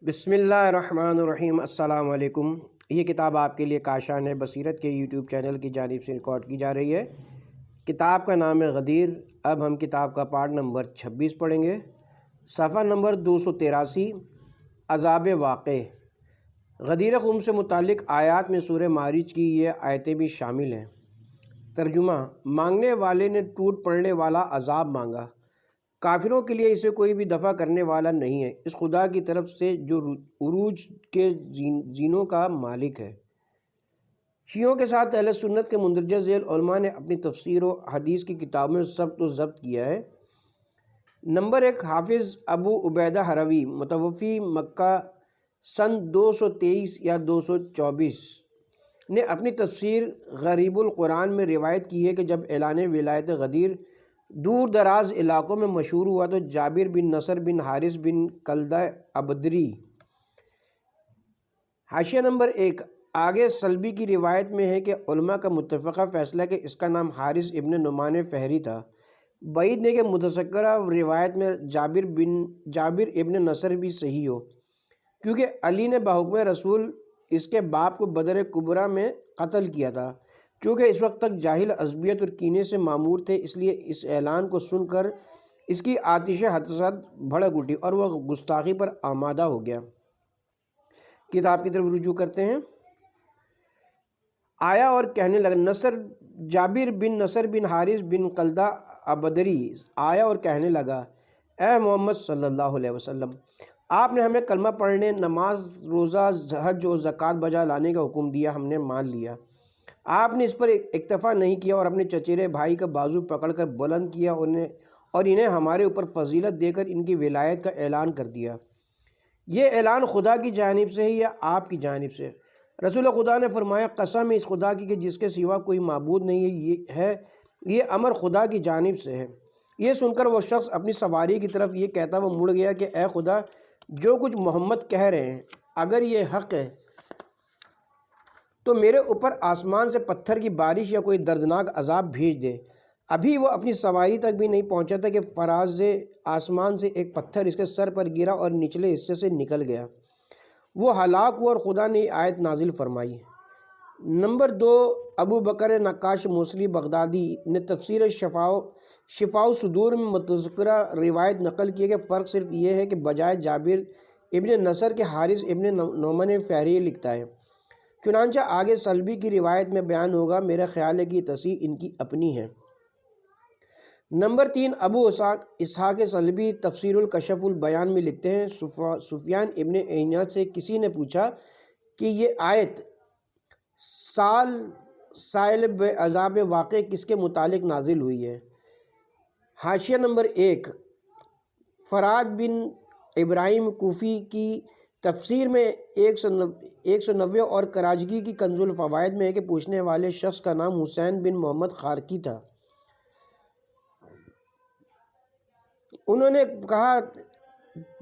بسم اللہ الرحمن الرحیم۔ السلام علیکم۔ یہ کتاب آپ کے لیے کاشان بصیرت کے یوٹیوب چینل کی جانب سے ریکارڈ کی جا رہی ہے۔ کتاب کا نام ہے غدیر۔ اب ہم کتاب کا پارٹ نمبر 26 پڑھیں گے۔ صفحہ نمبر 283، عذاب واقع۔ غدیر قوم سے متعلق آیات میں سورہ معارج کی یہ آیتیں بھی شامل ہیں۔ ترجمہ: مانگنے والے نے ٹوٹ پڑنے والا عذاب مانگا۔ کافروں کے لیے اسے کوئی بھی دفع کرنے والا نہیں ہے اس خدا کی طرف سے جو عروج کے زینوں کا مالک ہے۔ شیعوں کے ساتھ اہل سنت کے مندرجہ ذیل علماء نے اپنی تفسیر و حدیث کی کتابوں میں ثبت و ضبط کیا ہے۔ نمبر 1، حافظ ابو عبیدہ ہروی متوفی مکہ سن 223 یا 224 نے اپنی تفسیر غریب القرآن میں روایت کی ہے کہ جب اعلان ولایت غدیر دور دراز علاقوں میں مشہور ہوا تو جابر بن نصر بن حارث بن کلدہ ابدری۔ حاشیہ نمبر 1، آگے سلبی کی روایت میں ہے کہ علماء کا متفقہ فیصلہ کہ اس کا نام حارث ابن نعمان فہری تھا۔ بعید ہے کہ متذکرہ روایت میں جابر ابن نصر بھی صحیح ہو، کیونکہ علی نے بحکم رسول اس کے باپ کو بدر کبریٰ میں قتل کیا تھا۔ چونکہ اس وقت تک جاہل عصبیت اور کینے سے معمور تھے، اس لیے اس اعلان کو سن کر اس کی آتش حسد بھڑک اٹھی اور وہ گستاخی پر آمادہ ہو گیا۔ کتاب کی طرف رجوع کرتے ہیں۔ آیا اور کہنے لگا، جابر بن نصر بن حارث بن کلدہ ابدری آیا اور کہنے لگا، اے محمد صلی اللہ علیہ وسلم، آپ نے ہمیں کلمہ پڑھنے، نماز، روزہ، حج اور زکوٰۃ بجا لانے کا حکم دیا، ہم نے مان لیا۔ آپ نے اس پر اکتفا نہیں کیا اور اپنے چچیرے بھائی کا بازو پکڑ کر بلند کیا اور انہیں ہمارے اوپر فضیلت دے کر ان کی ولایت کا اعلان کر دیا۔ یہ اعلان خدا کی جانب سے ہے یا آپ کی جانب سے؟ رسول خدا نے فرمایا، قسم ہے اس خدا کی کہ جس کے سوا کوئی معبود نہیں ہے، یہ امر خدا کی جانب سے ہے۔ یہ سن کر وہ شخص اپنی سواری کی طرف یہ کہتا وہ مڑ گیا کہ اے خدا، جو کچھ محمد کہہ رہے ہیں اگر یہ حق ہے تو میرے اوپر آسمان سے پتھر کی بارش یا کوئی دردناک عذاب بھیج دے۔ ابھی وہ اپنی سواری تک بھی نہیں پہنچا تھا کہ فراز آسمان سے ایک پتھر اس کے سر پر گرا اور نچلے حصے سے نکل گیا۔ وہ ہلاک ہوا اور خدا نے یہ آیت نازل فرمائی۔ نمبر 2، ابو بکر نقاش موصلی بغدادی نے تفسیر شفاء الصدور میں متذکرہ روایت نقل کی ہے کہ فرق صرف یہ ہے کہ بجائے جابر ابن نصر کے حارث ابن نعمان فہری لکھتا ہے۔ چنانچہ آگے سلبی کی روایت میں بیان ہوگا، میرا خیال ہے کہ تصحیح ان کی اپنی ہے۔ نمبر 3، ابو اسحاق سلبی تفسیر الکشف البیان میں لکھتے ہیں، سفیان ابن عیینہ سے کسی نے پوچھا کہ یہ آیت سائل بعذاب واقع کس کے متعلق نازل ہوئی ہے؟ حاشیہ نمبر 1، فراد بن ابراہیم کوفی کی تفسیر میں 190 اور کراجگی کی کنز الفوائد میں ہے کہ پوچھنے والے شخص کا نام حسین بن محمد خارقی تھا۔ انہوں نے کہا،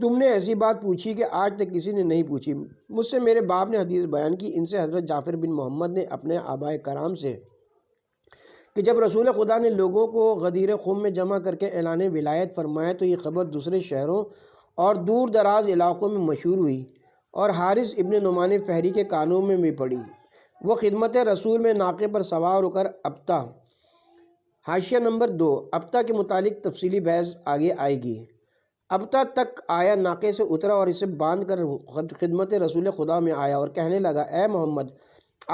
تم نے ایسی بات پوچھی کہ آج تک کسی نے نہیں پوچھی۔ مجھ سے میرے باپ نے حدیث بیان کی، ان سے حضرت جعفر بن محمد نے اپنے آبائے کرام سے کہ جب رسول خدا نے لوگوں کو غدیر قوم میں جمع کر کے اعلان ولایت فرمایا تو یہ خبر دوسرے شہروں اور دور دراز علاقوں میں مشہور ہوئی اور حارث ابن نعمان فہری کے کانوں میں بھی پڑی۔ وہ خدمت رسول میں ناقے پر سوار ہو کر ابتا۔ حاشیہ نمبر 2، ابتا کے متعلق تفصیلی بحث آگے آئے گی۔ ابتا تک آیا، ناقے سے اترا اور اسے باندھ کر خدمت رسول خدا میں آیا اور کہنے لگا، اے محمد،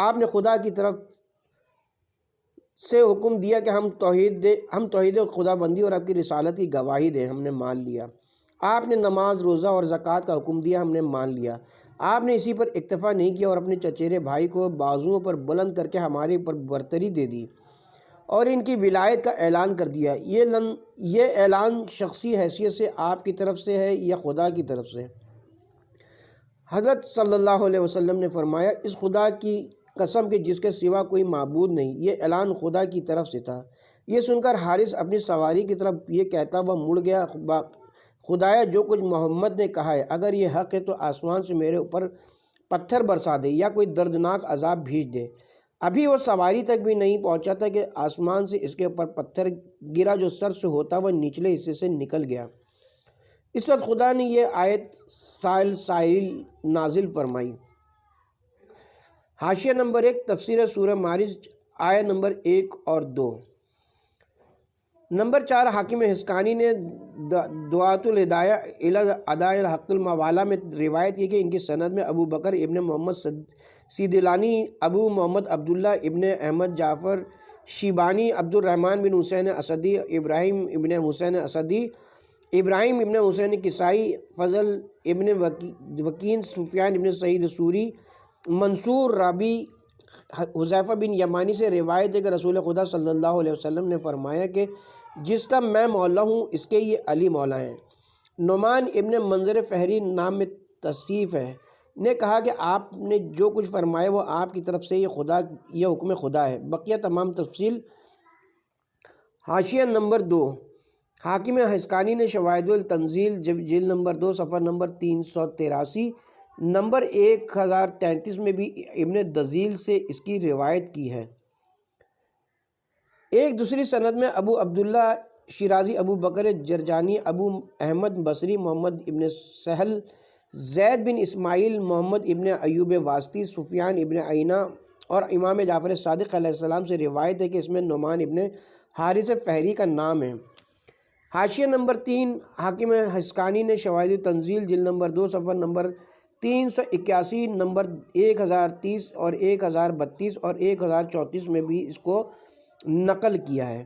آپ نے خدا کی طرف سے حکم دیا کہ ہم توحید خدا بندی اور آپ کی رسالت کی گواہی دیں، ہم نے مان لیا۔ آپ نے نماز، روزہ اور زکوٰۃ کا حکم دیا، ہم نے مان لیا۔ آپ نے اسی پر اکتفا نہیں کیا اور اپنے چچیرے بھائی کو بازوؤں پر بلند کر کے ہمارے اوپر برتری دے دی اور ان کی ولایت کا اعلان کر دیا۔ یہ اعلان شخصی حیثیت سے آپ کی طرف سے ہے یا خدا کی طرف سے؟ حضرت صلی اللہ علیہ وسلم نے فرمایا، اس خدا کی قسم کہ جس کے سوا کوئی معبود نہیں، یہ اعلان خدا کی طرف سے تھا۔ یہ سن کر حارث اپنی سواری کی طرف یہ کہتا وہ مڑ گیا، خدایا، جو کچھ محمد نے کہا ہے اگر یہ حق ہے تو آسمان سے میرے اوپر پتھر برسا دے یا کوئی دردناک عذاب بھیج دے۔ ابھی وہ سواری تک بھی نہیں پہنچا تھا کہ آسمان سے اس کے اوپر پتھر گرا جو سر سے ہوتا وہ نچلے حصے سے نکل گیا۔ اس وقت خدا نے یہ آیت سائل نازل فرمائی۔ حاشیہ نمبر 1 تفسیر سورہ معارج آیہ نمبر 1 اور 2۔ نمبر 4 حاکم حسکانی نے دعوۃ الہدایہ الی اداء الحق الموالا میں روایت کی کہ ان کی سند میں ابو بکر ابن محمد سیدلانی، ابو محمد عبداللہ ابن احمد جعفر شیبانی، عبد الرحمن بن حسین اسدی، ابراہیم ابن حسین اسدی، ابراہیم ابن حسین کسائی، فضل ابن وکین، سفیان ابن سعید سوری، منصور رابی، حذیفہ بن یمانی سے روایت ہے کہ رسول خدا صلی اللہ علیہ وسلم نے فرمایا کہ جس کا میں مولا ہوں اس کے یہ علی مولا ہیں۔ نعمان ابن منظر فہری نام میں تصیف ہے، نے کہا کہ آپ نے جو کچھ فرمایا وہ آپ کی طرف سے یہ حکم خدا ہے۔ بقیہ تمام تفصیل۔ حاشیہ نمبر 2 حاکم حسکانی نے شواہد التنزیل جلد نمبر 2 صفحہ نمبر 383 نمبر 1033 میں بھی ابن دزیل سے اس کی روایت کی ہے۔ ایک دوسری سند میں ابو عبداللہ شیرازی، ابو بکر جرجانی، ابو احمد بصری، محمد ابن سہل، زید بن اسماعیل، محمد ابن ایوب واسطی، سفیان ابن عینہ اور امام جعفر صادق علیہ السلام سے روایت ہے کہ اس میں نعمان ابن حارث فہری کا نام ہے۔ حاشیہ نمبر 3 حاکم حسکانی نے شواہد تنزیل جلد نمبر 2 صفحہ نمبر 381 نمبر 1030 اور 1032 اور 1034 میں بھی اس کو نقل کیا ہے۔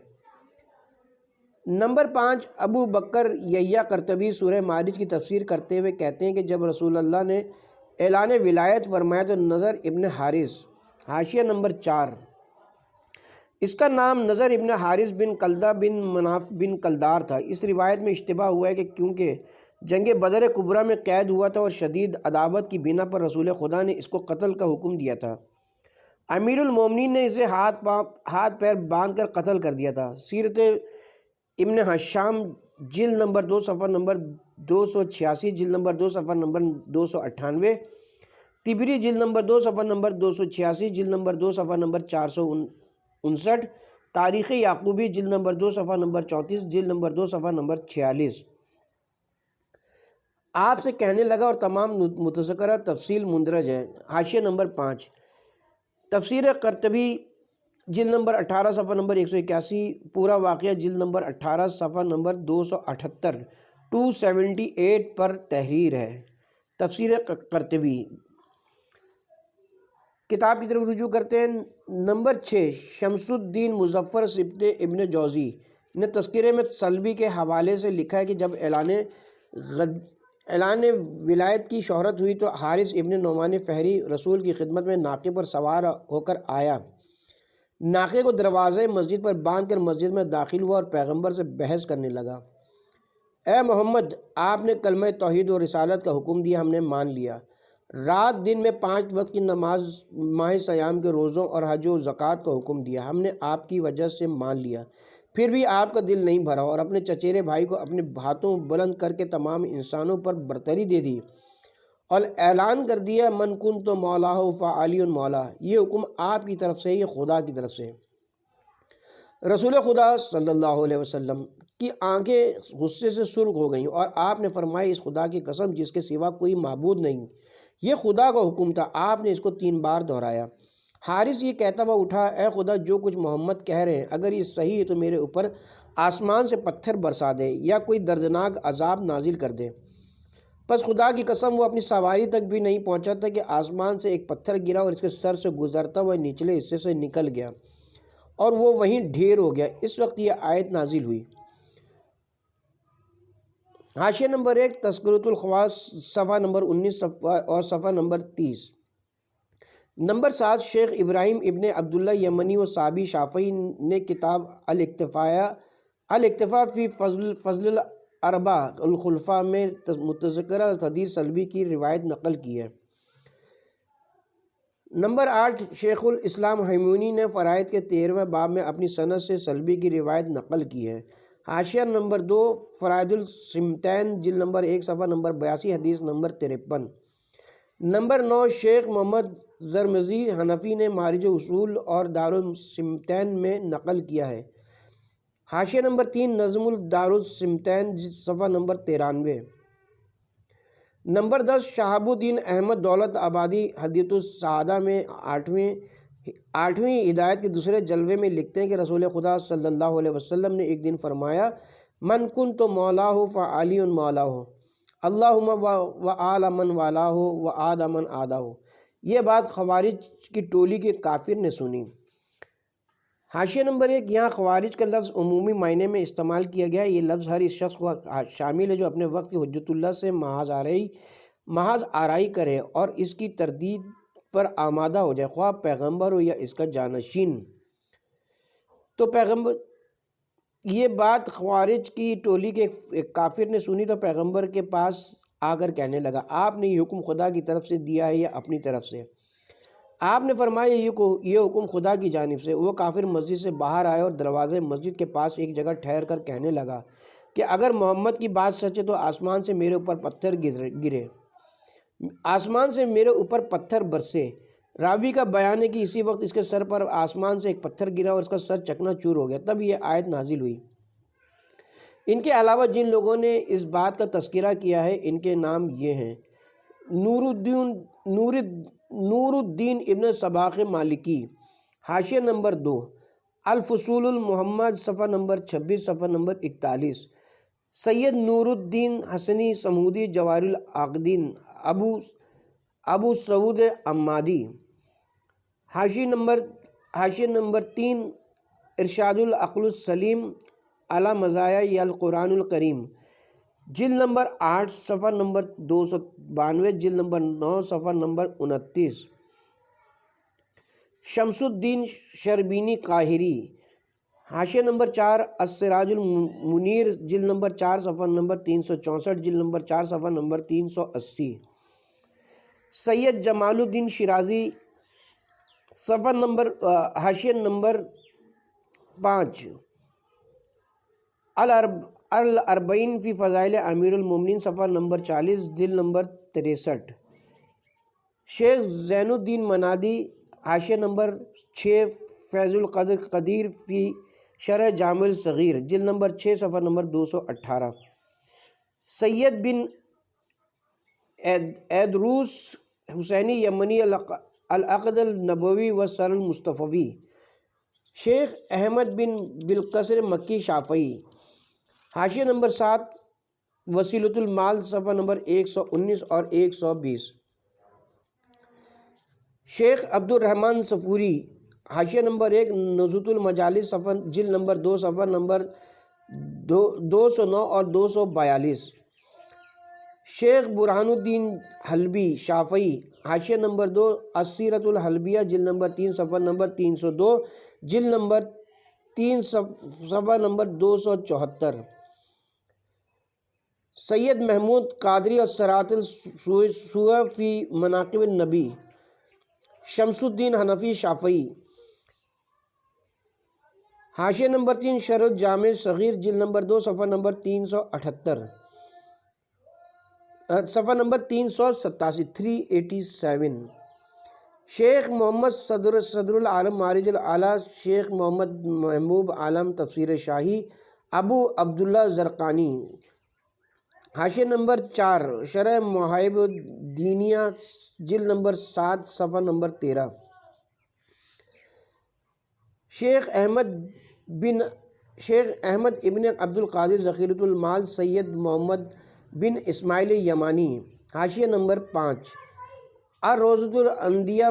نمبر 5 ابو بکر یحییٰ قرطبی سورہ معارج کی تفسیر کرتے ہوئے کہتے ہیں کہ جب رسول اللہ نے اعلان ولایت فرمایا تو نضر ابن حارث۔ حاشیہ نمبر 4 اس کا نام نضر ابن حارث بن کلدہ بن مناف بن کلدار تھا۔ اس روایت میں اشتباہ ہوا ہے کہ کیونکہ جنگ بدر کبریٰ میں قید ہوا تھا اور شدید عداوت کی بنا پر رسول خدا نے اس کو قتل کا حکم دیا تھا۔ امیر المومنین نے اسے ہاتھ پیر باندھ کر قتل کر دیا تھا۔ سیرت ابن حشام جلد نمبر 2 صفحہ نمبر 286، جلد نمبر 2 صفحہ نمبر 298، طبری جلد نمبر 2 صفحہ نمبر 286، جلد نمبر 2 صفحہ نمبر 459، تاریخ یعقوبی جلد نمبر 2 صفحہ نمبر 34، جلد نمبر 2 صفحہ نمبر 46۔ آپ سے کہنے لگا اور تمام متذکرہ تفصیل مندرج ہے۔ حاشیہ نمبر 5 تفسیر قرطبی جلد نمبر 18 صفحہ نمبر 181، پورا واقعہ جلد نمبر 18 صفحہ نمبر 278 278 پر تحریر ہے۔ تفسیر قرطبی کتاب کی طرف رجوع کرتے ہیں۔ نمبر 6 شمس الدین مظفر سبط ابن جوزی نے تذکرے میں سلبی کے حوالے سے لکھا ہے کہ جب اعلان ولایت کی شہرت ہوئی تو حارث ابن نعمان فہری رسول کی خدمت میں ناقے پر سوار ہو کر آیا۔ ناقے کو دروازے مسجد پر باندھ کر مسجد میں داخل ہوا اور پیغمبر سے بحث کرنے لگا۔ اے محمد، آپ نے کلمہ توحید و رسالت کا حکم دیا، ہم نے مان لیا۔ رات دن میں 5 وقت کی نماز، ماہ سیام کے روزوں اور حج و زکوٰۃ کا حکم دیا، ہم نے آپ کی وجہ سے مان لیا۔ پھر بھی آپ کا دل نہیں بھرا اور اپنے چچیرے بھائی کو اپنے ہاتھوں بلند کر کے تمام انسانوں پر برتری دے دی اور اعلان کر دیا من کنت مولاہ فعلی مولا، یہ حکم آپ کی طرف سے، یہ خدا کی طرف سے۔ رسول خدا صلی اللہ علیہ وسلم کی آنکھیں غصے سے سرخ ہو گئیں اور آپ نے فرمایا اس خدا کی قسم جس کے سوا کوئی معبود نہیں، یہ خدا کا حکم تھا۔ آپ نے اس کو 3 بار دہرایا۔ حارث یہ کہتا ہوا اٹھا، اے خدا، جو کچھ محمد کہہ رہے ہیں اگر یہ صحیح ہے تو میرے اوپر آسمان سے پتھر برسا دے یا کوئی دردناک عذاب نازل کر دے۔ پس خدا کی قسم وہ اپنی سواری تک بھی نہیں پہنچا تھا کہ آسمان سے ایک پتھر گرا اور اس کے سر سے گزرتا ہوا نچلے حصے سے نکل گیا اور وہ وہیں ڈھیر ہو گیا۔ اس وقت یہ آیت نازل ہوئی۔ حاشیہ نمبر 1 تذکرۃ الخواص صفحہ نمبر 19 اور صفحہ نمبر 30۔ نمبر 7 شیخ ابراہیم ابن عبداللہ یمنی و صحابی شافعی نے کتاب الاکتفاء فی فضل الاربع الخلفاء میں متذکرہ حدیث سلبی کی روایت نقل کی ہے۔ نمبر 8 شیخ الاسلام حیمونی نے فرائض کے 13ویں باب میں اپنی سند سے سلبی کی روایت نقل کی ہے۔ حاشیہ نمبر 2 فرائض السمتین جلد نمبر 1 صفحہ نمبر 82 حدیث نمبر 53۔ نمبر 9 شیخ محمد زرمزی حنفی نے معارج اصول اور دارالسمتین میں نقل کیا ہے۔ حاشیہ نمبر 3 نظم الدارالسمتین صفحہ نمبر 93۔ نمبر 10 شہاب الدین احمد دولت آبادی ہدیۃ السعادہ میں آٹھویں ہدایت کے دوسرے جلوے میں لکھتے ہیں کہ رسول خدا صلی اللہ علیہ وسلم نے ایک دن فرمایا من کنت مولاہ فعلی مولاہ اللہم و آل من والاہ و آد من آداہ۔ یہ بات خوارج کی ٹولی کے کافر نے سنی۔ حاشیہ نمبر 1 یہاں خوارج کا لفظ عمومی معنی میں استعمال کیا گیا ہے۔ یہ لفظ ہر اس شخص کو شامل ہے جو اپنے وقت کی حجت اللہ سے محض آرائی کرے اور اس کی تردید پر آمادہ ہو جائے، خواہ پیغمبر ہو یا اس کا جانشین۔ تو یہ بات خوارج کی ٹولی کے ایک کافر نے سنی تو پیغمبر کے پاس آ کر کہنے لگا آپ نے یہ حکم خدا کی طرف سے دیا ہے یا اپنی طرف سے؟ آپ نے فرمایا یہ حکم خدا کی جانب سے۔ وہ کافر مسجد سے باہر آئے اور دروازے مسجد کے پاس ایک جگہ ٹھہر کر کہنے لگا کہ اگر محمد کی بات سچ ہے تو آسمان سے میرے اوپر پتھر گرے، آسمان سے میرے اوپر پتھر برسے۔ راوی کا بیان ہے کہ اسی وقت اس کے سر پر آسمان سے ایک پتھر گرا اور اس کا سر چکنا چور ہو گیا، تب یہ آیت نازل ہوئی۔ ان کے علاوہ جن لوگوں نے اس بات کا تذکرہ کیا ہے ان کے نام یہ ہیں: نور الدین ابن سباق مالکی، حاشیہ نمبر 2 الفصول المحمد صفحہ نمبر 26 صفحہ نمبر 41، سید نور الدین حسنی سمودی جواہر العقدین ابو سعود عمادی، حاشیہ نمبر 3 ارشاد العقل السلیم علی مزایا القرآن الکریم، جلد نمبر 8 صفحہ نمبر 292، جلد نمبر 9 صفحہ نمبر 29، شمس الدین شربینی قاہری، حاشیہ نمبر 4 السراج المنیر، جلد نمبر 4 صفحہ نمبر 364، جلد نمبر 4 صفحہ نمبر 380، سید جمال الدین شیرازی، صفحہ نمبر حاشیہ نمبر 5 الاربعین فی فضائل امیر المومنین، صفحہ نمبر 40، جلد نمبر 63، شیخ زین الدین منادی، حاشیہ نمبر 6 فیض القدر قدیر فی شرح جامع الصغیر، جلد نمبر 6 صفحہ نمبر 218، سید بن ایدروس حسینی یمنی العقد النبوی و سر المصطفی، شیخ احمد بن بالقصر مکی شافعی، حاشیہ نمبر 7 وسیلۃ المال، صفحہ نمبر 119 اور 120، شیخ عبد الرحمن صفوری، حاشیہ نمبر 1 نزہۃ المجالس، جلد نمبر 2 صفحہ نمبر 209 اور 242، شیخ برہان الدین حلبی شافعی، حاشیہ نمبر 2 السیرۃ الحلبیہ، جلد نمبر 3 صفحہ نمبر 302، جلد نمبر 3 صفحہ نمبر 274، سید محمود قادری الصراط السوہ فی مناقب النبی، شمس الدین حنفی شافعی، حاشیہ نمبر 3 شرح الجامع صغیر، جلد نمبر 2 صفحہ نمبر 378، صفحہ نمبر 387، شیخ محمد صدر العالم معارج العالی، شیخ محمد محبوب عالم تفسیر شاہی ابو عبداللہ زرقانی، حاشیہ نمبر 4 شرح محائب الدینیہ، جلد نمبر 7 صفحہ نمبر 13، شیخ احمد ابن عبد القادر ذخیرۃ المال، سید محمد بن اسماعیل یمانی، حاشیہ نمبر 5 الروضۃ الندیہ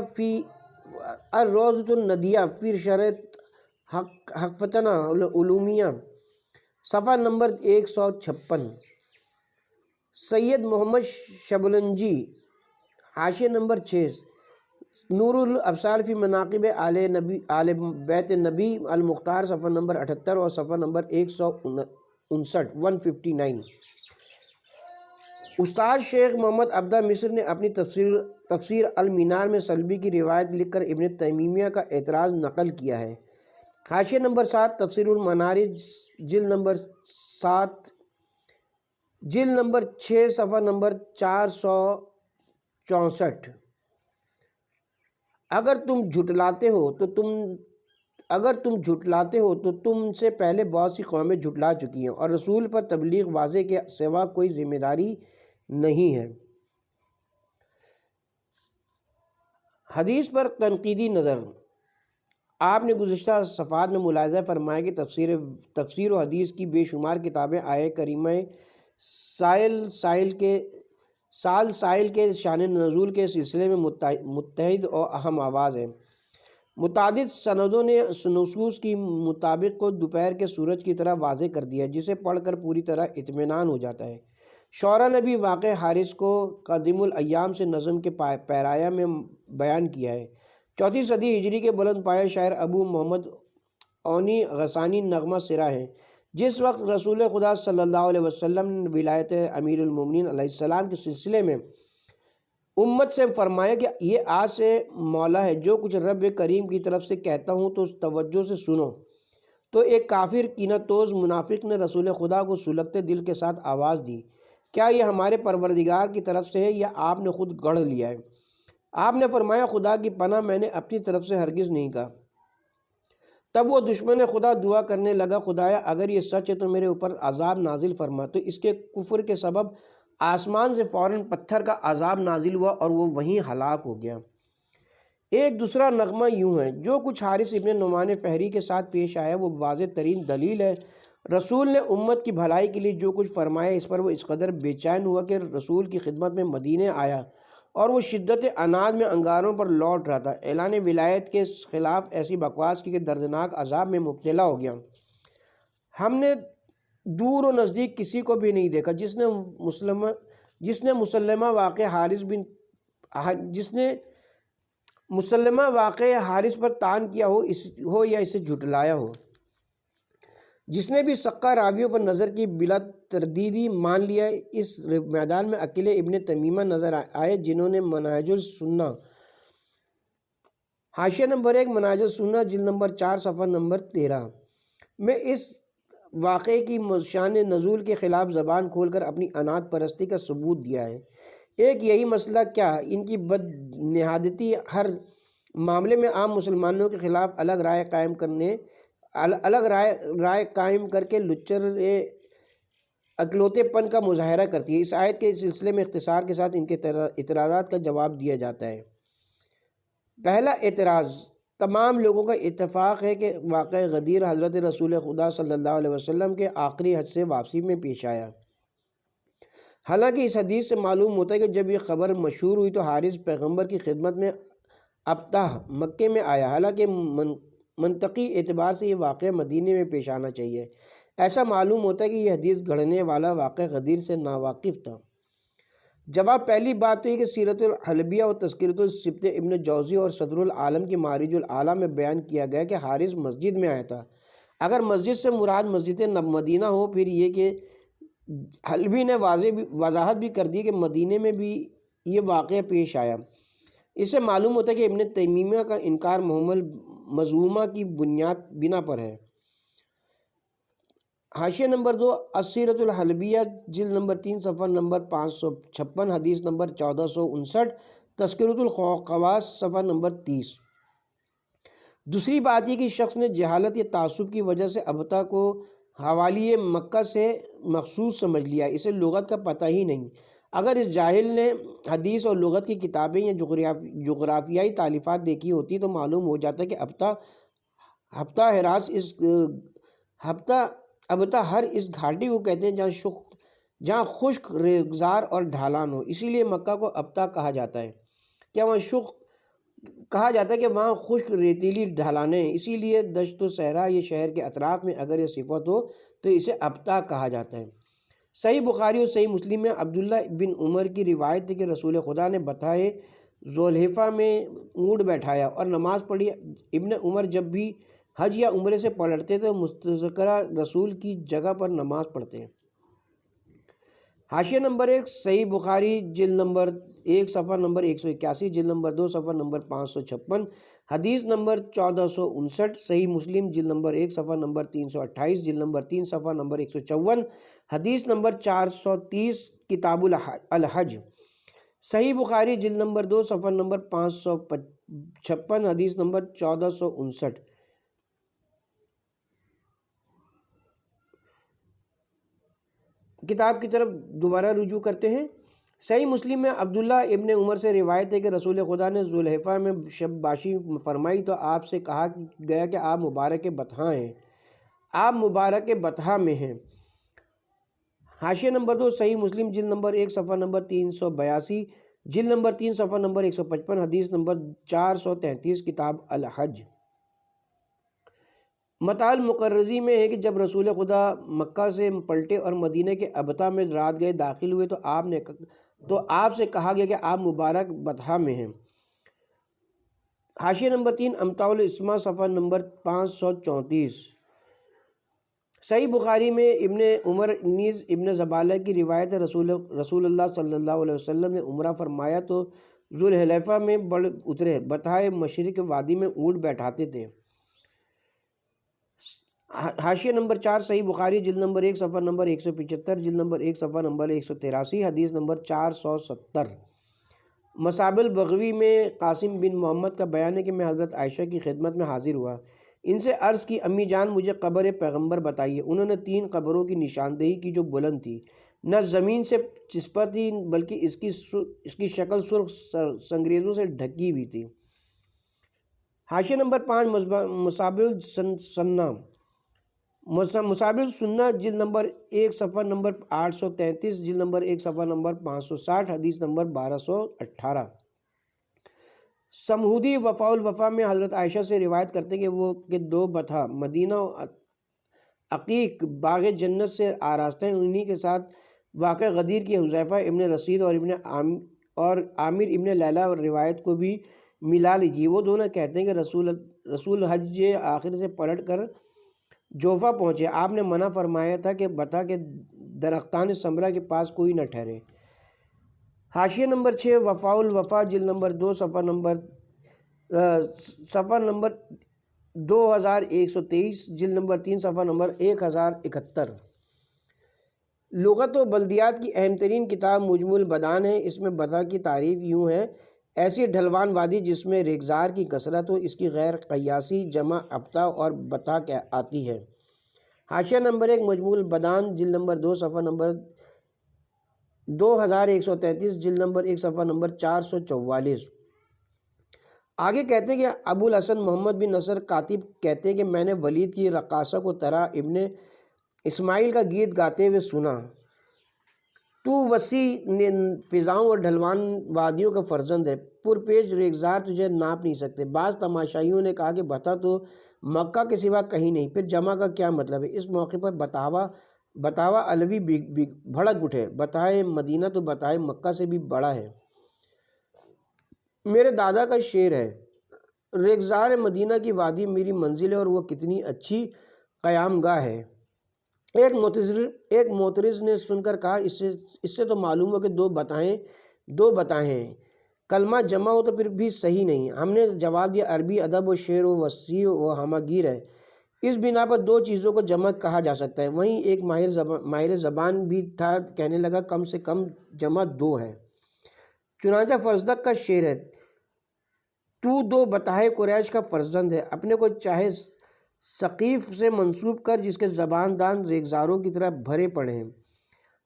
فی شرح حقفتنہ العلومیہ، صفحہ نمبر 156، سید محمد شبلنجی، حاشیہ نمبر 6 نور الابصار فی مناقب آل بیت نبی المختار، صفحہ نمبر 78 اور صفحہ نمبر 159۔ استاد شیخ محمد عبدہ مصر نے اپنی تفسیر المنار میں سلبی کی روایت لکھ کر ابن تیمیہ کا اعتراض نقل کیا ہے۔ حاشیہ نمبر 7 تفسیر المنارج، جلد نمبر 6 صفحہ نمبر 464، اگر تم جھٹلاتے ہو تو تم سے پہلے بہت سی قومیں جھٹلا چکی ہیں اور رسول پر تبلیغ واضح کے سوا کوئی ذمہ داری نہیں ہے۔ حدیث پر تنقیدی نظر۔ آپ نے گزشتہ صفحات میں ملاحظہ فرمایا کہ تفسیر و حدیث کی بے شمار کتابیں آیہ کریمہ سائل کے شان نزول کے سلسلے میں متحد اور اہم آواز ہیں۔ متعدد سندوں نے نصوص کی مطابق کو دوپہر کے سورج کی طرح واضح کر دیا، جسے پڑھ کر پوری طرح اطمینان ہو جاتا ہے۔ شعراء نے بھی واقع حارث کو قدیم الایام سے نظم کے پیرایہ میں بیان کیا ہے۔ 4 صدی ہجری کے بلند پایہ شاعر ابو محمد اونی غسانی نغمہ سرا ہیں۔ جس وقت رسول خدا صلی اللہ علیہ وسلم نے ولایت امیر المومنین علیہ السلام کے سلسلے میں امت سے فرمایا کہ یہ آج سے مولا ہے، جو کچھ رب کریم کی طرف سے کہتا ہوں تو توجہ سے سنو، تو ایک کافر کینہ توز منافق نے رسول خدا کو سلگتے دل کے ساتھ آواز دی، کیا یہ ہمارے پروردگار کی طرف سے ہے یا آپ نے خود گڑھ لیا ہے؟ آپ نے فرمایا، خدا کی پناہ، میں نے اپنی طرف سے ہرگز نہیں کہا۔ تب وہ دشمن خدا دعا کرنے لگا، خدایا اگر یہ سچ ہے تو میرے اوپر عذاب نازل فرما۔ تو اس کے کفر کے سبب آسمان سے فوراً پتھر کا عذاب نازل ہوا اور وہ وہیں ہلاک ہو گیا۔ ایک دوسرا نغمہ یوں ہے، جو کچھ حارث ابن نعمان فہری کے ساتھ پیش آیا وہ واضح ترین دلیل ہے۔ رسول نے امت کی بھلائی کے لیے جو کچھ فرمایا، اس پر وہ اس قدر بے چین ہوا کہ رسول کی خدمت میں مدینے آیا اور وہ شدت عناد میں انگاروں پر لوٹ رہا تھا۔ اعلان ولایت کے خلاف ایسی بکواس کی کہ دردناک عذاب میں مبتلا ہو گیا۔ ہم نے دور و نزدیک کسی کو بھی نہیں دیکھا جس نے مسلمہ واقع حارث پر طعن کیا ہو یا اسے جھٹلایا ہو۔ جس نے بھی سقہ راویوں پر نظر کی بلا تردیدی مان لیا۔ اس میدان میں اکیلے ابن تیمیہ نظر آئے، جنہوں نے منہاج السنہ حاشیہ نمبر 1 منہاج السنہ جلد نمبر 4 صفحہ نمبر 13 میں اس واقعے کی شان نزول کے خلاف زبان کھول کر اپنی عناد پرستی کا ثبوت دیا ہے۔ ایک یہی مسئلہ کیا، ان کی بدنہادتی ہر معاملے میں عام مسلمانوں کے خلاف الگ رائے قائم کر کے لچر اکلوتے پن کا مظاہرہ کرتی ہے۔ اس آیت کے سلسلے میں اختصار کے ساتھ ان کے اعتراضات کا جواب دیا جاتا ہے۔ پہلا اعتراض، تمام لوگوں کا اتفاق ہے کہ واقعہ غدیر حضرت رسول خدا صلی اللہ علیہ وسلم کے آخری حج سے واپسی میں پیش آیا۔ حالانکہ اس حدیث سے معلوم ہوتا ہے کہ جب یہ خبر مشہور ہوئی تو حارث پیغمبر کی خدمت میں ابطح مکے میں آیا، حالانکہ منطقی اعتبار سے یہ واقعہ مدینے میں پیش آنا چاہیے۔ ایسا معلوم ہوتا ہے کہ یہ حدیث گھڑنے والا واقعہ غدیر سے ناواقف تھا۔ جواب، پہلی بات تو یہ کہ سیرت الحلبیہ و تذکرۃ السبط ابن جوزی اور صدر العالم کی معارج الاعلیٰ میں بیان کیا گیا کہ حارث مسجد میں آیا تھا۔ اگر مسجد سے مراد مسجد مدینہ ہو، پھر یہ کہ حلبی نے وضاحت بھی کر دی کہ مدینے میں بھی یہ واقعہ پیش آیا۔ اس سے معلوم ہوتا ہے کہ ابن تیمیہ کا انکار محمل مذمومہ کی بنا پر ہے۔ حاشیہ نمبر 2 السیرۃ الحلبیہ جلد نمبر 3 صفحہ نمبر 556 حدیث نمبر 1459 تذکرۃ الخواص صفحہ نمبر 30۔ دوسری بات یہ کہ شخص نے جہالت یا تعصب کی وجہ سے ابطح کو حوالی مکہ سے مخصوص سمجھ لیا، اسے لغت کا پتہ ہی نہیں۔ اگر اس جاہل نے حدیث اور لغت کی کتابیں یا جغرافیائی تالیفات دیکھی ہوتی تو معلوم ہو جاتا کہ ابطح ہر اس گھاٹی کو کہتے ہیں جہاں خشک ریگزار اور ڈھالان ہو، اسی لیے مکہ کو ابطح کہا جاتا ہے۔ کیا وہاں کہا جاتا ہے کہ وہاں خشک ریتیلی ڈھالانیں ہیں، اسی لیے دشت و صحرا یہ شہر کے اطراف میں اگر یہ صفت ہو تو اسے ابطح کہا جاتا ہے۔ صحیح بخاری اور صحیح مسلم میں عبداللہ بن عمر کی روایت ہے کہ رسول خدا نے بطحۂ ذوالحلیفہ میں اونٹ بیٹھایا اور نماز پڑھی۔ ابن عمر جب بھی حج یا عمرے سے پلٹتے تو مستذکرہ رسول کی جگہ پر نماز پڑھتے ہیں۔ حاشیہ نمبر 1 صحیح بخاری جلد نمبر 1 صفحہ نمبر 181 جلد نمبر 2 صفحہ نمبر 556 حدیث نمبر 1459 صحیح مسلم جلد نمبر 1 صفحہ نمبر 328 جلد نمبر 3 صفحہ نمبر 154 حدیث نمبر 430 کتاب الحج صحیح بخاری جلد نمبر 2 صفحہ نمبر 556 حدیث نمبر 1459۔ کتاب کی طرف دوبارہ رجوع کرتے ہیں۔ صحیح مسلم میں عبداللہ ابن عمر سے روایت ہے کہ رسول خدا نے ذوالحلیفہ میں شب باشی فرمائی تو آپ سے کہا گیا کہ آپ مبارک بطحاء ہیں، آپ مبارک بطحاء میں ہیں۔ حاشیہ نمبر 2 صحیح مسلم جلد نمبر 1 صفحہ نمبر 382، جلد نمبر 3 صفحہ نمبر 155، حدیث نمبر 433، کتاب الحج۔ متاع المقرزی میں ہے کہ جب رسول خدا مکہ سے پلٹے اور مدینہ کے ابتہ میں رات گئے داخل ہوئے تو آپ سے کہا گیا کہ آپ مبارک بطحاء میں ہیں۔ حاشیہ نمبر 3 امتاع الاسماء صفحہ نمبر 534۔ صحیح بخاری میں ابن عمر نیز ابن زبالہ کی روایت ہے، رسول اللہ صلی اللہ علیہ وسلم نے عمرہ فرمایا تو ذوالحلیفہ میں بڑھ اترے، بطحاء مشرق وادی میں اونٹ بیٹھاتے تھے۔ حاشیہ نمبر 4 صحیح بخاری جلد نمبر 1 صفحہ نمبر 175، جلد نمبر 1 صفحہ نمبر 183، حدیث نمبر 470۔ مصاب البغوی میں قاسم بن محمد کا بیان ہے کہ میں حضرت عائشہ کی خدمت میں حاضر ہوا، ان سے عرض کی امی جان مجھے قبر پیغمبر بتائیے۔ انہوں نے 3 قبروں کی نشاندہی کی جو بلند تھی، نہ زمین سے چسپاں تھی بلکہ اس کی شکل سرخ سنگریزوں سے ڈھکی ہوئی تھی۔ حاشیہ نمبر 5 مصاب السنہ مصاب السنہ جلد نمبر 1 صفحہ نمبر 833، جلد نمبر 1 صفحہ نمبر 560، حدیث نمبر 1218۔ سمہودی وفاء الوفا میں حضرت عائشہ سے روایت کرتے کہ وہ کہ 2 بطحاء مدینہ عقیق باغ جنت سے آراستہ ہیں، انہی کے ساتھ واقع غدیر کی حذیفہ ابن رسید اور عامر ابن لیلہ روایت کو بھی ملا لیجیے۔ وہ دونوں کہتے ہیں کہ رسول حج آخر سے پلٹ کر جوفہ پہنچے، آپ نے منع فرمایا تھا کہ بطحاء کے درختان سمرہ کے پاس کوئی نہ ٹھہرے۔ حاشیہ نمبر 6 وفاء الوفا جلد نمبر 2 صفحہ نمبر 2123، جلد نمبر 3 صفحہ نمبر 1071۔ لغت و بلدیات کی اہم ترین کتاب مجمع البدان ہے۔ اس میں بطحاء کی تعریف یوں ہے: ایسی ڈھلوان وادی جس میں ریگزار کی کثرت ہو، اس کی غیر قیاسی جمع ابتاء اور بطحاء آتی ہے۔ حاشیہ نمبر 1 مجموع البدان جلد نمبر 2 صفحہ نمبر 2133، جلد نمبر 1 صفحہ نمبر 444۔ آگے کہتے ہیں کہ ابو الحسن محمد بن نصر کاتب کہتے ہیں کہ میں نے ولید کی رقاصہ کو طرح ابن اسماعیل کا گیت گاتے ہوئے سنا: تو وسیع فضاؤں اور ڈھلوان وادیوں کا فرزند ہے، پرپیش ریگزار تجھے ناپ نہیں سکتے۔ بعض تماشائیوں نے کہا کہ بطحاء تو مکہ کے سوا کہیں نہیں، پھر جمع کا کیا مطلب ہے؟ اس موقع پر بطاوہ علوی بھڑک اٹھے: بطحاء مدینہ تو بطحاء مکہ سے بھی بڑا ہے۔ میرے دادا کا شعر ہے: ریگزار مدینہ کی وادی میری منزل ہے اور وہ کتنی اچھی قیام گاہ ہے۔ ایک معترض نے سن کر کہا: اس سے تو معلوم ہو کہ 2 بطحاء ہیں، کلمہ جمع ہو تو پھر بھی صحیح نہیں۔ ہم نے جواب دیا: عربی ادب و شعر و وسیع و ہمہ گیر ہے، اس بنا پر 2 چیزوں کو جمع کہا جا سکتا ہے۔ وہیں ایک ماہر زبان بھی تھا، کہنے لگا کم سے کم جمع 2 ہے۔ چنانچہ فرزدق کا شعر ہے: تو 2 بطحاء قریش کا فرزند ہے، اپنے کو چاہے ثقیف سے منسوب کر جس کے زبان دان ریگزاروں کی طرح بھرے پڑے ہیں۔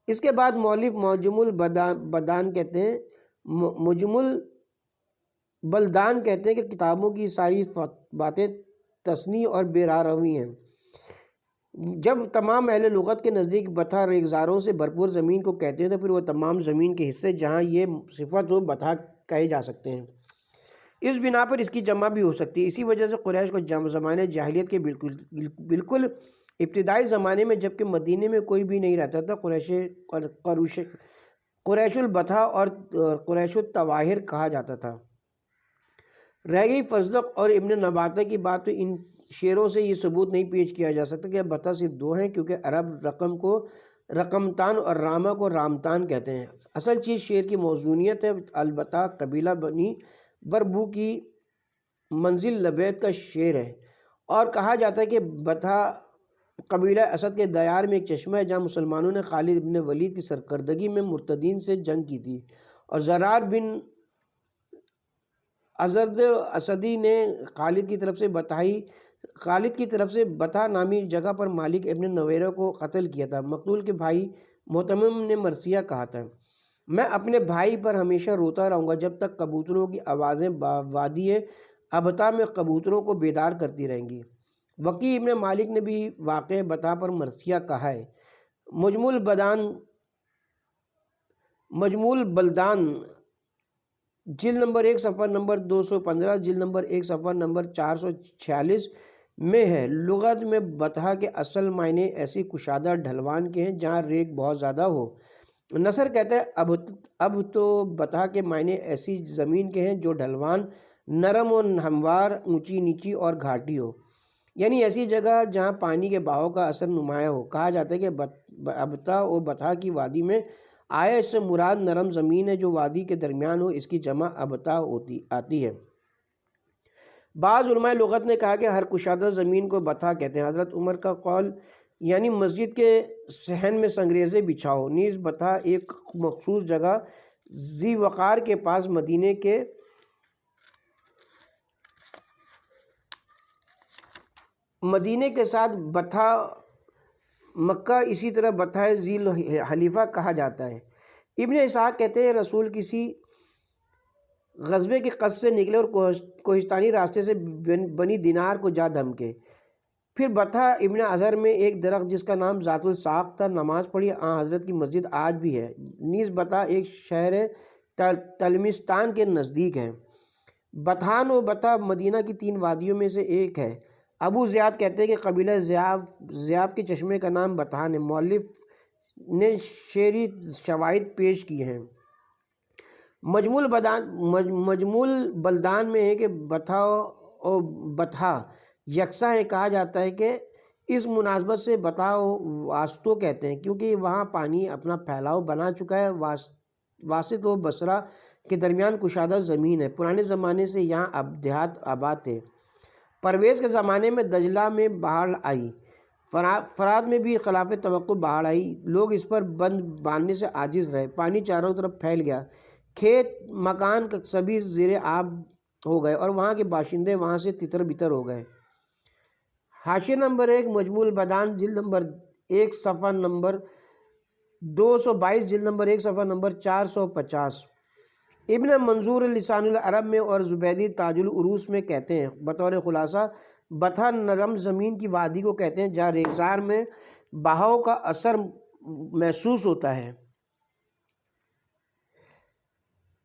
اس کے بعد مؤلف مجمع البلدان کہتے ہیں کہ کتابوں کی ساری باتیں تصنیع اور بے راروی ہیں۔ جب تمام اہل لغت کے نزدیک بطحاء ریگزاروں سے بھرپور زمین کو کہتے ہیں تو پھر وہ تمام زمین کے حصے جہاں یہ صفت ہو بطحاء کہے جا سکتے ہیں۔ اس بنا پر اس کی جمع بھی ہو سکتی ہے۔ اسی وجہ سے قریش کو زمانے جاہلیت کے بالکل ابتدائی زمانے میں جبکہ مدینے میں کوئی بھی نہیں رہتا تھا، قریش البطحاء اور قریش الطواہر کہا جاتا تھا۔ رہ گئی فرزدق اور ابن نباتہ کی بات، تو ان شعروں سے یہ ثبوت نہیں پیش کیا جا سکتا کہ بطحاء صرف 2 ہیں، کیونکہ عرب رقم کو رقمتان اور رامہ کو رامتان کہتے ہیں۔ اصل چیز شعر کی موزونیت ہے۔ البتہ قبیلہ بنی بربو کی منزل لبید کا شعر ہے، اور کہا جاتا ہے کہ بطحاء قبیلہ اسد کے دیار میں ایک چشمہ ہے جہاں مسلمانوں نے خالد ابن ولید کی سرکردگی میں مرتدین سے جنگ کی تھی، اور زرار بن ازد اسدی نے خالد کی طرف سے بطحاء نامی جگہ پر مالک ابن نویرہ کو قتل کیا تھا۔ مقتول کے بھائی محتمم نے مرثیہ کہا تھا۔ میں اپنے بھائی پر ہمیشہ روتا رہوں گا جب تک کبوتروں کی آوازیں وادی ابتا میں کبوتروں کو بیدار کرتی رہیں گی۔ وقی ابن مالک نے بھی واقع بتا پر مرثیہ کہا ہے۔ مجمول بلدان جلد نمبر 1 صفحہ نمبر 215، جلد نمبر 1 صفحہ نمبر 446 میں ہے۔ لغت میں بطحہ کے اصل معنی ایسی کشادہ ڈھلوان کے ہیں جہاں ریگ بہت زیادہ ہو۔ نصر کہتا ہے اب تو بطحہ کے معنی ایسی زمین کے ہیں جو ڈھلوان، نرم و ہموار، اونچی نیچی اور گھاٹی ہو، یعنی ایسی جگہ جہاں پانی کے بہاؤ کا اثر نمایاں ہو۔ کہا جاتا ہے کہ ابتا و بطحہ کی وادی میں آیا، اس سے مراد نرم زمین ہے جو وادی کے درمیان ہو، اس کی جمع ابتا آتی ہے۔ بعض علماء لغت نے کہا کہ ہر کشادہ زمین کو بطحہ کہتے ہیں۔ حضرت عمر کا قول یعنی مسجد کے صحن میں سنگریزے بچھاؤ، نیز بطحہ ایک مخصوص جگہ ذی وقار کے پاس مدینے کے ساتھ بطحہ مکہ، اسی طرح بطحہ ذی الحلیفہ کہا جاتا ہے۔ ابن اسحاق کہتے ہیں رسول کسی غزوے کی قصد سے نکلے اور کوہستانی راستے سے بنی دینار کو جا دھمکے، پھر بطحہ ابن ازہر میں ایک درخت جس کا نام ذات الساق تھا نماز پڑھی۔ حضرت کی مسجد آج بھی ہے۔ نیز بطحہ ایک شہر تلمستان کے نزدیک ہے۔ بطحان و بطحہ مدینہ کی 3 وادیوں میں سے ایک ہے۔ ابو زیاد کہتے ہیں کہ قبیلہ ضیاب کے چشمے کا نام بطحان ہے۔ مؤلف نے شعری شواہد پیش کی ہیں۔ مجمول بلدان میں ہے کہ بطحہ و بطحہ یکساں ہے۔ کہا جاتا ہے کہ اس مناسبت سے بطحہ واسطوں کہتے ہیں کیونکہ وہاں پانی اپنا پھیلاؤ بنا چکا ہے۔ واسط و بصرہ کے درمیان کشادہ زمین ہے۔ پرانے زمانے سے یہاں دیہات آباد تھے۔ پرویز کے زمانے میں دجلہ میں باڑھ آئی، فرات میں بھی خلاف توقع باڑھ آئی، لوگ اس پر بند باندھنے سے عاجز رہے، پانی چاروں طرف پھیل گیا، کھیت مکان سبھی زیر آب ہو گئے اور وہاں کے باشندے وہاں سے تتر بتر ہو گئے۔ حاشیہ نمبر 1 مجمول بلدان جلد نمبر 1 صفحہ نمبر 222، جلد نمبر 1 صفحہ نمبر 450۔ ابن منظور لسان العرب میں اور زبیدی تاج العروس میں کہتے ہیں بطور خلاصہ بطحہ نرم زمین کی وادی کو کہتے ہیں جہاں ریگزار میں بہاؤ کا اثر محسوس ہوتا ہے۔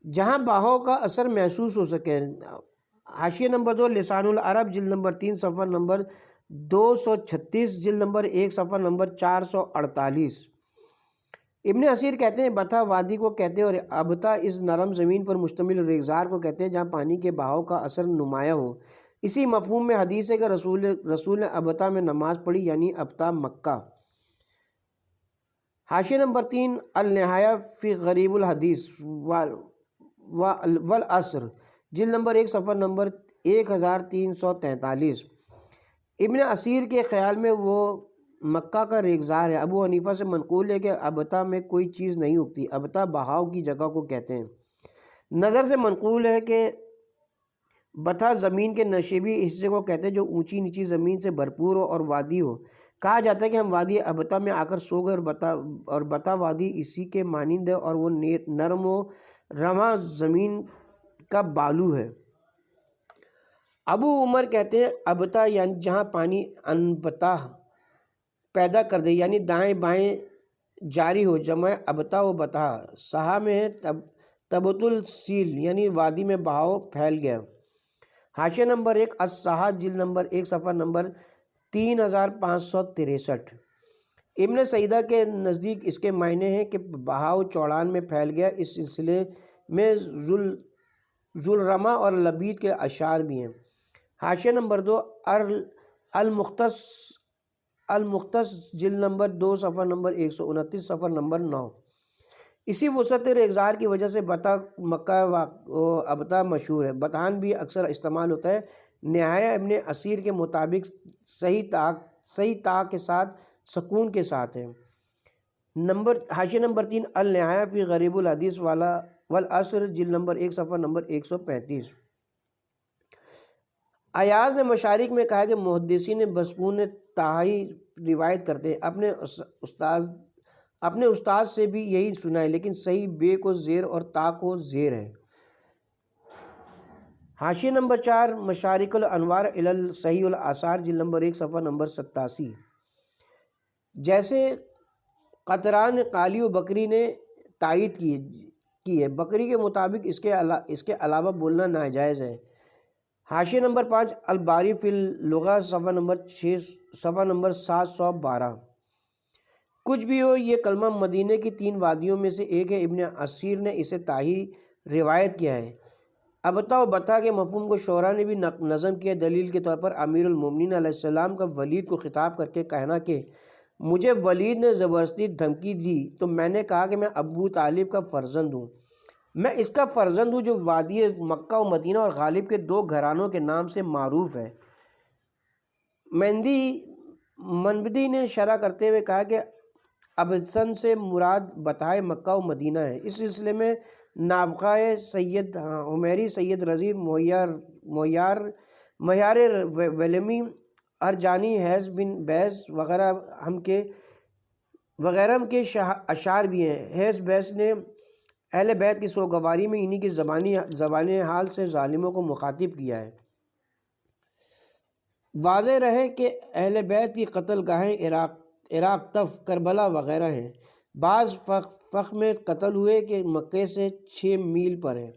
جہاں بہاؤ کا اثر محسوس ہو سکے۔ حاشیہ نمبر 2 لسان العرب جلد نمبر 3 صفحہ نمبر 236، جلد نمبر 1 صفحہ نمبر 448۔ ابن اسیر کہتے ہیں بطحہ وادی کو کہتے ہیں اور ابتا اس نرم زمین پر مشتمل ریگزار کو کہتے ہیں جہاں پانی کے بہاؤ کا اثر نمایاں ہو۔ اسی مفہوم میں حدیث ہے کہ رسول نے ابتا میں نماز پڑھی، یعنی ابتا مکہ۔ حاشیہ نمبر 3 النہایہ فی غریب الحدیث والعصر جلد نمبر 1 صفحہ نمبر 1343۔ ابن اسیر کے خیال میں وہ مکہ کا ریگزار ہے۔ ابو حنیفہ سے منقول ہے کہ ابتا میں کوئی چیز نہیں اگتی، ابتا بہاؤ کی جگہ کو کہتے ہیں۔ نظر سے منقول ہے کہ بطحہ زمین کے نشیبی حصے کو کہتے ہیں جو اونچی نیچی زمین سے بھرپور ہو اور وادی ہو۔ کہا جاتا ہے کہ ہم وادی ابتا میں آ کر سو گئے اور بطحہ وادی اسی کے مانند ہے اور وہ نرم و رواں زمین کا بالو ہے۔ ابو عمر کہتے ہیں ابتا یعنی جہاں پانی انبتا پیدا کر دے، یعنی دائیں بائیں جاری ہو، جمع ابتا و بطحہ۔ صحا میں ہے تبت السیل یعنی وادی میں بہاؤ پھیل گیا۔ حاشیہ نمبر 1 الصحا جلد نمبر 1 صفحہ نمبر 3563۔ ابن سعیدہ کے نزدیک اس کے معنی ہیں کہ بہاؤ چوڑان میں پھیل گیا۔ اس سلسلے میں ذوالرمہ اور لبید کے اشعار بھی ہیں۔ حاشیہ نمبر 2 المختص جلد نمبر 2 صفحہ نمبر 129 صفحہ نمبر 9۔ اسی وسعت ریگزار کی وجہ سے بطحہ مکہ ابتا مشہور ہے۔ بطحان بھی اکثر استعمال ہوتا ہے۔ نہایہ ابن اسیر کے مطابق صحیح تا کے ساتھ سکون کے ساتھ ہے۔ حاشیہ نمبر 3 النہایہ فی غریب الحدیث والعصر جلد نمبر 1 صفحہ نمبر 135۔ ایاز نے مشارق میں کہا کہ محدثین بسکون تہائی روایت کرتے ہیں اپنے استاد اپنے استاد سے بھی یہی سنا ہے، لیکن صحیح بے کو زیر اور تا کو زیر ہے۔ حاشیہ نمبر 4 مشارق الانوار الی الصحیح الآثار جلد نمبر 1 صفحہ نمبر 87۔ جیسے قطران قالی و بکری نے تائید کی ہے، بکری کے مطابق اس کے علاوہ بولنا ناجائز ہے۔ حاشیہ نمبر 5 الباری فی اللغہ صفحہ نمبر 712۔ کچھ بھی ہو، یہ کلمہ مدینہ کی 3 وادیوں میں سے ایک ہے۔ ابن اسیر نے اسے صحیح روایت کیا ہے۔ ابتا و بتا کے مفہوم کو شعراء نے بھی نظم کیا۔ دلیل کے طور پر امیر المومنین علیہ السلام کا ولید کو خطاب کر کے کہنا کہ مجھے ولید نے زبردستی دھمکی دی تو میں نے کہا کہ میں ابو طالب کا فرزند ہوں، میں اس کا فرزند ہوں جو وادی مکہ و مدینہ اور غالب کے 2 گھرانوں کے نام سے معروف ہے۔ منبدی نے شرح کرتے ہوئے کہا کہ ابسن سے مراد بتائے مکہ و مدینہ ہے۔ اس سلسلے میں نابغہ سید عمیری، سید رضی مہیار ولمی، ارجانی، حیث بن بیس وغیرہ ہم کے اشعار بھی ہیں۔ حیث بیس نے اہل بیت کی سوگواری میں انہی کی زبانی حال سے ظالموں کو مخاطب کیا ہے۔ واضح رہے کہ اہل بیت کی قتل گاہیں عراق، طف، کربلا وغیرہ ہیں۔ بعض فخ میں قتل ہوئے کہ مکے سے 6 میل پر ہے۔